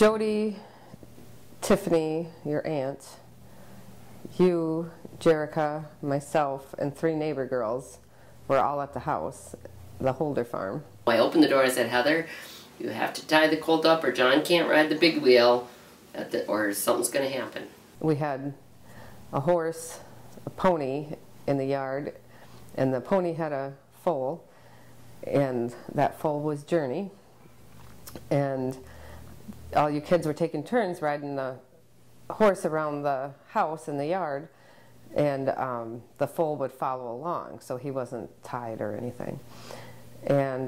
Jody, Tiffany, your aunt, you, Jerica, myself, and 3 neighbor girls were all at the house, the Holder farm. I opened the door, I said, Heather, you have to tie the colt up or John can't ride the big wheel or something's going to happen. We had a horse, a pony in the yard, and the pony had a foal, and that foal was Journey. And all you kids were taking turns riding the horse around the house in the yard, and the foal would follow along, so he wasn't tied or anything. And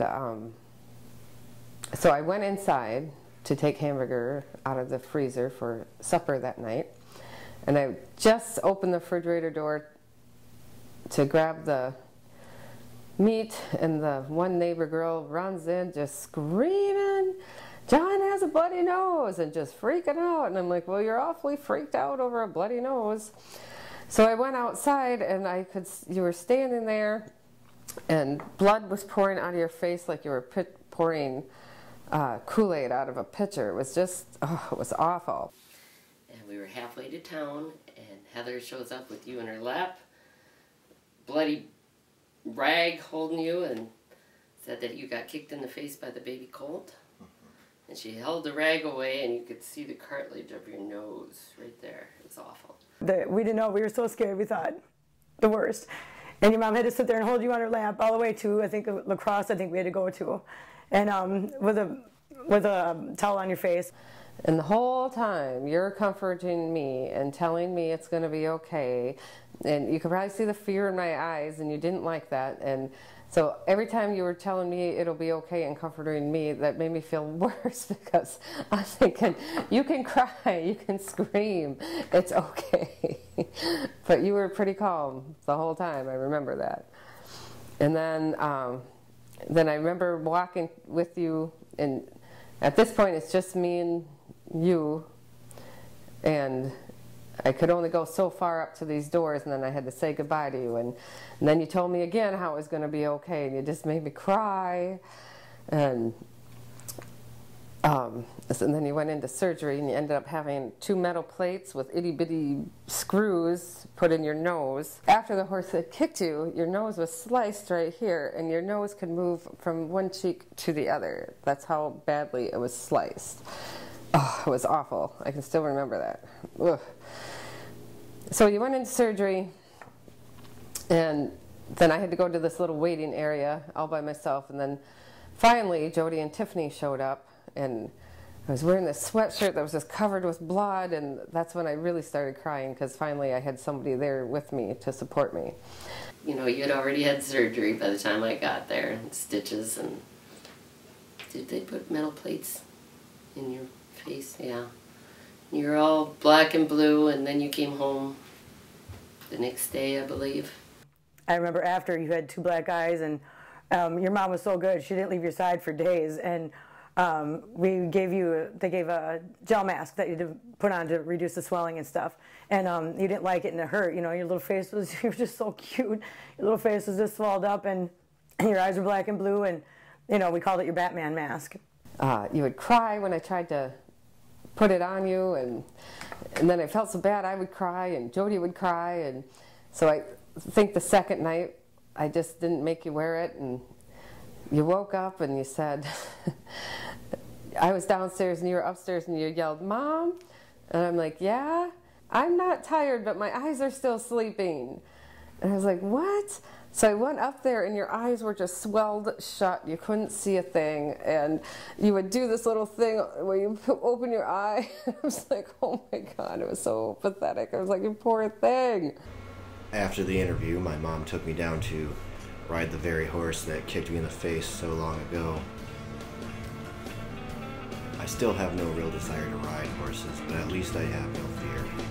so I went inside to take Hamburger out of the freezer for supper that night, and I just opened the refrigerator door to grab the meat, and the one neighbor girl runs in just screaming, John has a bloody nose, and just freaking out. And I'm like, well, you're awfully freaked out over a bloody nose. So I went outside, and you were standing there, and blood was pouring out of your face like you were pouring Kool-Aid out of a pitcher. It was just, oh, it was awful. And we were halfway to town, and Heather shows up with you in her lap, bloody rag holding you, and said that you got kicked in the face by the baby colt. And she held the rag away, and you could see the cartilage of your nose right there. It was awful. We didn't know. We were so scared. We thought the worst. And your mom had to sit there and hold you on her lap all the way to, I think, lacrosse, I think we had to go to. And with a towel on your face. And the whole time, you're comforting me and telling me it's going to be okay. And you could probably see the fear in my eyes, and you didn't like that. And so every time you were telling me it'll be okay and comforting me, that made me feel worse, because I'm thinking, you can cry, you can scream, it's okay. But you were pretty calm the whole time, I remember that. And then I remember walking with you, and at this point it's just me and you, and I could only go so far up to these doors, and then I had to say goodbye to you. And then you told me again how it was going to be okay, and you just made me cry. And then you went into surgery, and you ended up having 2 metal plates with itty-bitty screws put in your nose. After the horse had kicked you, your nose was sliced right here, and your nose could move from one cheek to the other. That's how badly it was sliced. Oh, it was awful. I can still remember that. Ugh. So you went into surgery, and then I had to go to this little waiting area all by myself, and then finally Jody and Tiffany showed up, and I was wearing this sweatshirt that was just covered with blood, and that's when I really started crying, because finally I had somebody there with me to support me. You know, you had already had surgery by the time I got there, and stitches, and did they put metal plates in your face? Yeah. You were all black and blue, and then you came home the next day, I believe. I remember after you had 2 black eyes, and your mom was so good, she didn't leave your side for days. And they gave a gel mask that you had to put on to reduce the swelling and stuff. And you didn't like it, and it hurt. You know, your little face was, you were just so cute. Your little face was just swelled up, and your eyes were black and blue, and, you know, we called it your Batman mask. You would cry when I tried to put it on you, and then I felt so bad I would cry, and Jody would cry, and so I think the second night I just didn't make you wear it, and you woke up and you said, I was downstairs and you were upstairs, and you yelled, Mom? And I'm like, yeah, I'm not tired, but my eyes are still sleeping. And I was like, what? So I went up there, and your eyes were just swelled shut. You couldn't see a thing. And you would do this little thing where you open your eye. I was like, oh my God, it was so pathetic. I was like, you poor thing. After the interview, my mom took me down to ride the very horse that kicked me in the face so long ago. I still have no real desire to ride horses, but at least I have no fear.